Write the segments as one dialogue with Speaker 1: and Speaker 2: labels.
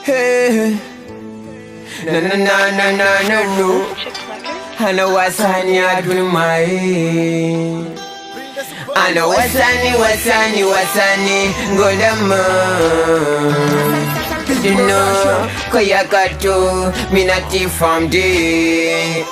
Speaker 1: Hey, na na na na na na no. Ana wasani adun mai. Ana wasani godama. You know, kaya kato minati from day.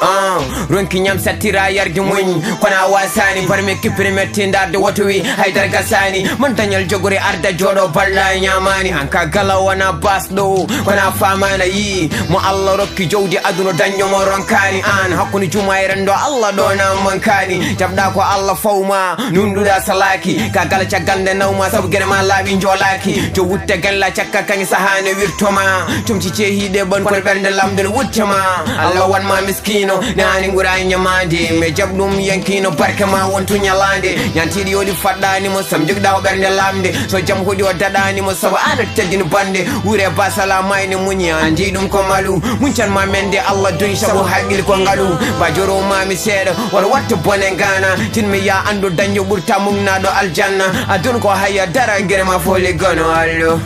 Speaker 1: Runki nyam satira yargi muñ kona wasani parme kipirme tinda de watui haidar gasani mantanyal jogore arda jodo balla nyamani anka gala wana basdo kona fama na yi mo Allah rokki jawdi aduno danyo mo ronkani an hakuni jumairando Allah dona mankani jabda ko Allah fawma nunduda salaki ka gala cagande nawma sabu gere ma labi njolaki to wutte galla cakka kan sahane wirtoma tumci cehide bon ko bernde lamdel wuttama Allah wan ma miskino nani ngura nyamade me jabdum yankino barke ma wontu nyalande nyantidi yodi faddani mo sam jigda bernde lamde so jam hodi o dadani mo sabu ada tedin bande wure basala mayni munya andi dum ko malu muncan ma mende Allah doy sabu hagil ko ngalu ba joro ma mi seeda wal watta bonen gana tin mi ya andu danyo burta mum nado aljanna adun ko haya dara gere ma fole gono allo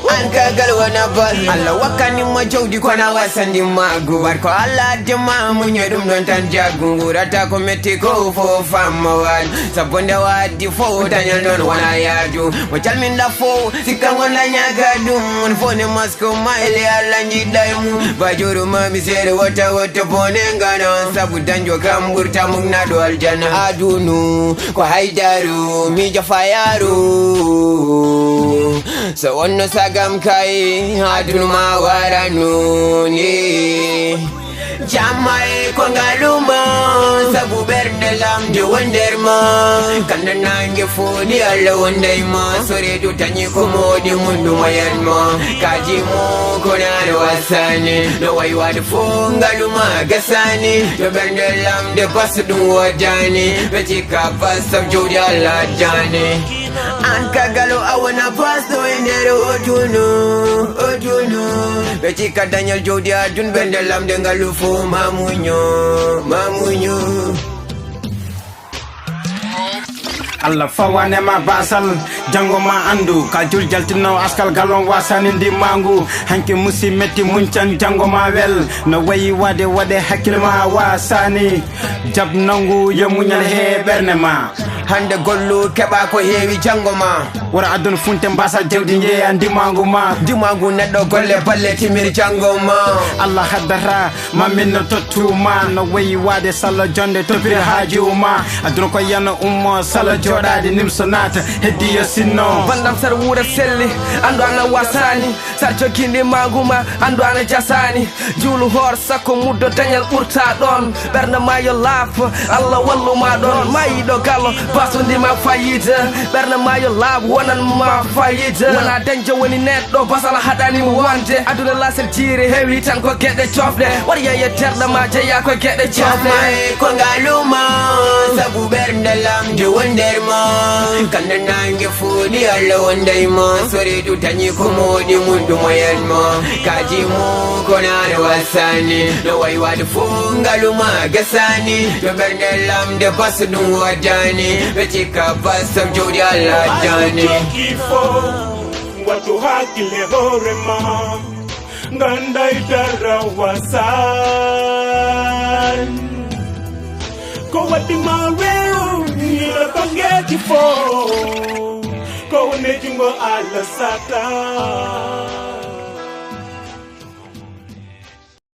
Speaker 1: Anka galwana bal Allah wakani ma jawdi kona wasandi magu barko Allah dema munye dum don tan jagu ngurata ko metti ko fo famma wan sabonda wadi fo tanyal don wana yadu mo calminda fo sikka wona nyaga dum fo ne masko maile Allah njidaimu bajuru ma misere wata bonengana sabu danjo kamburta mugna do aljanna adunu ko haidaru mi jafayaru so wonno sagam kai adunu ma waranu ni jamai ko ngaluma sabu bernde lamde wonderma kanda nange fodi alla wondai ma sore do tanyi ko modi mundu mayanma kaji mo ko na wasani no wai wad fo ngaluma gasani do bernde lamde basdu wajani betika pasam jodi alla jani Anka galo awana pasto endere ojuno Betika Daniel Jodi adun bende lamde ngalufu mamunyo
Speaker 2: Allah fawane ma basal jango ma andu ka jul jaltino askal galon wasani ndi mangu hanke musi metti munchan jango ma wel no wayi wade hakil ma wasani jab nangu yemunyal he berne ma
Speaker 1: hande gollu keba ko heewi jango ma
Speaker 2: wara adun funte mbasa jewdi nje andi mangu ma
Speaker 1: dimangu neddo golle balle timir jango ma
Speaker 2: Allah haddara ma minno tottu ma no wayi wade sala jonde topir haji ma adun ko yana ummo sala jodade nimsonata heddi sinno
Speaker 3: bandam sar wura selli andu ana wasani sar jokindi maguma andu ana jasani julu hor sakko muddo danyal urta don berne mayo laf Allah wallu ma don mayido gallo basundi ma fayida berne mayo laf wonan ma fayida wana danjo woni neddo basala hadani mo wonde aduna lasel jire hewi tan ko gedde chofde wari ya terda ma jeya ko gedde chofde
Speaker 1: ko ngaluma sabu bernde lamde wonderma kanda nange fodi alla wondai ma sore du tanyi ko modi mundu moyanma kaji mo ko na wasani no wai wad fungaluma gasani do bernde lamde basdu wajani betika basam jodi alla jani
Speaker 4: watu hakile horema nganda idara wasan ko wati maweu nila pangeti fo ko ne jungo ala sata